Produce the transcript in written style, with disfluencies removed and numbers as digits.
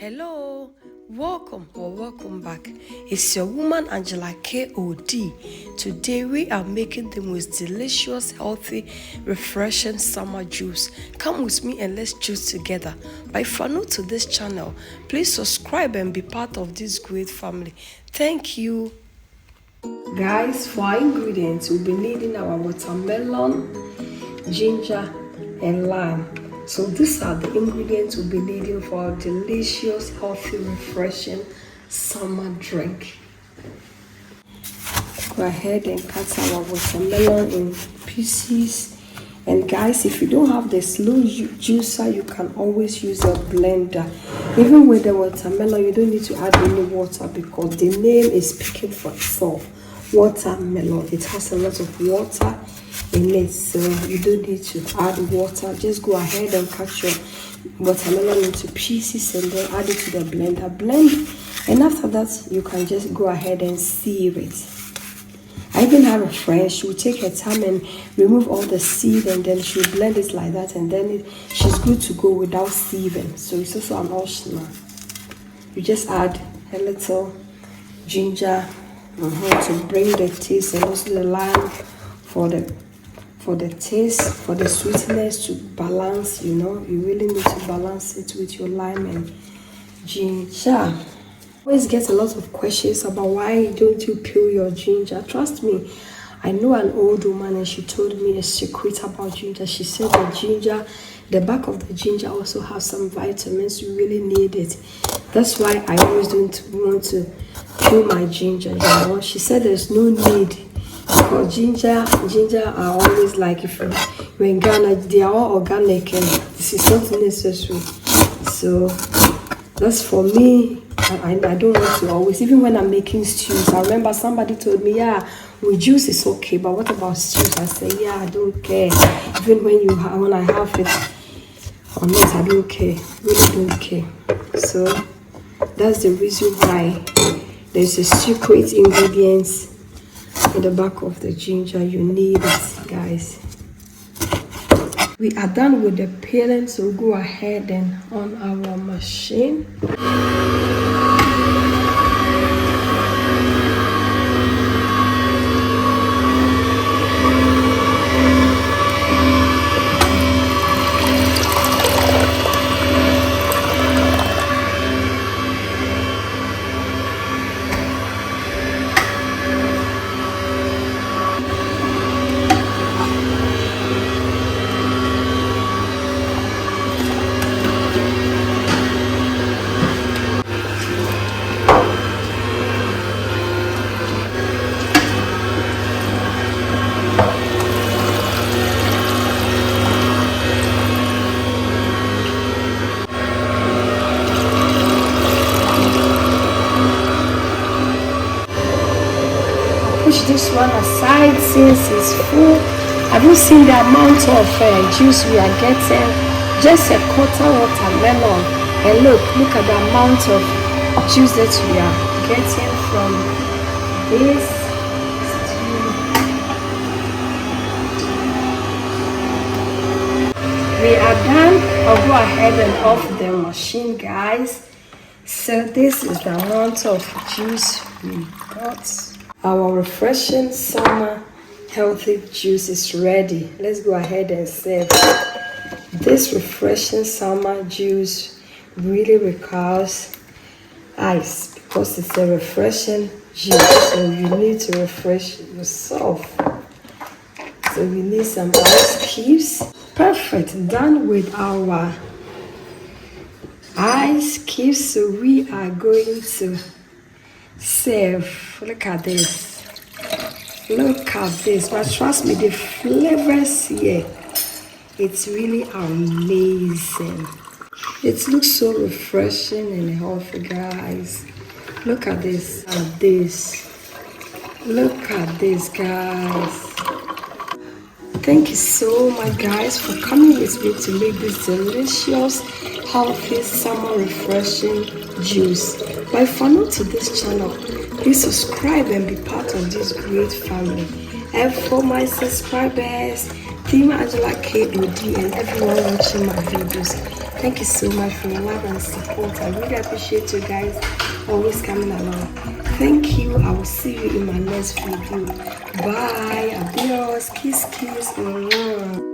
Hello, welcome back. It's your woman Angela KOD. Today we are making the most delicious, healthy, refreshing summer juice. Come with me and let's juice together. But if you're new to this channel, please subscribe and be part of this great family. Thank you. Guys, for our ingredients, we'll be needing our watermelon, ginger, and lime. So these are the ingredients we'll be needing for our delicious, healthy, refreshing summer drink. Go ahead and cut our watermelon in pieces. And guys, if you don't have the slow juicer, you can always use a blender. Even with the watermelon, you don't need to add any water because the name is speaking for itself. Watermelon, it has a lot of water in it, so you don't need to add water. Just go ahead and cut your watermelon into pieces and then add it to the blender. Blend, and after that you can just go ahead and sieve it. I even have a friend, she will take her time and remove all the seed and then she'll blend it like that, and then she's good to go without sieving. So it's also an optional. You just add a little ginger to bring the taste, and also the lime for the taste, for the sweetness, to balance. You really need to balance it with your lime and ginger. Always get a lot of questions about why don't you peel your ginger. Trust me, I know an old woman and she told me a secret about ginger. She said the ginger, the back of the ginger also has some vitamins. You really need it. That's why I always don't want to peel my ginger. She said there's no need, because ginger are always like, if you're in Ghana, they are all organic and this is not necessary. So that's for me. I don't want to always, even when I'm making stews. I remember somebody told me, yeah, with juice is okay, but what about stews? I say, yeah, I don't care. Even when I have it or not, I don't care. Really don't care. So that's the reason why there's a secret ingredients in the back of the ginger. You need it, guys. We are done with the peeling, so go ahead and on our machine. Push this one aside since it's full. Have you seen the amount of juice we are getting? Just a quarter watermelon, and look at the amount of juice that we are getting from this. We are done. I'll go ahead and off the machine, guys. So this is the amount of juice we got. Our refreshing summer healthy juice is ready. Let's go ahead and serve. This refreshing summer juice really requires ice because it's a refreshing juice, so you need to refresh yourself. So we need some ice cubes. Perfect. Done with our ice cubes, so we are going to serve. Look at this. Look at this. But trust me, the flavors here, it's really amazing. It looks so refreshing and healthy, guys. Look at this. Look at this, guys. Thank you so much, guys, for coming with me to make this delicious, healthy, summer refreshing juice. But if you're new to this channel, please subscribe and be part of this great family. And for my subscribers, Team Angela KOD and everyone watching my videos. Thank you so much for your love and support. I really appreciate you guys always coming along. Thank you. I will see you in my next video. Bye. Adios. Kiss, kiss.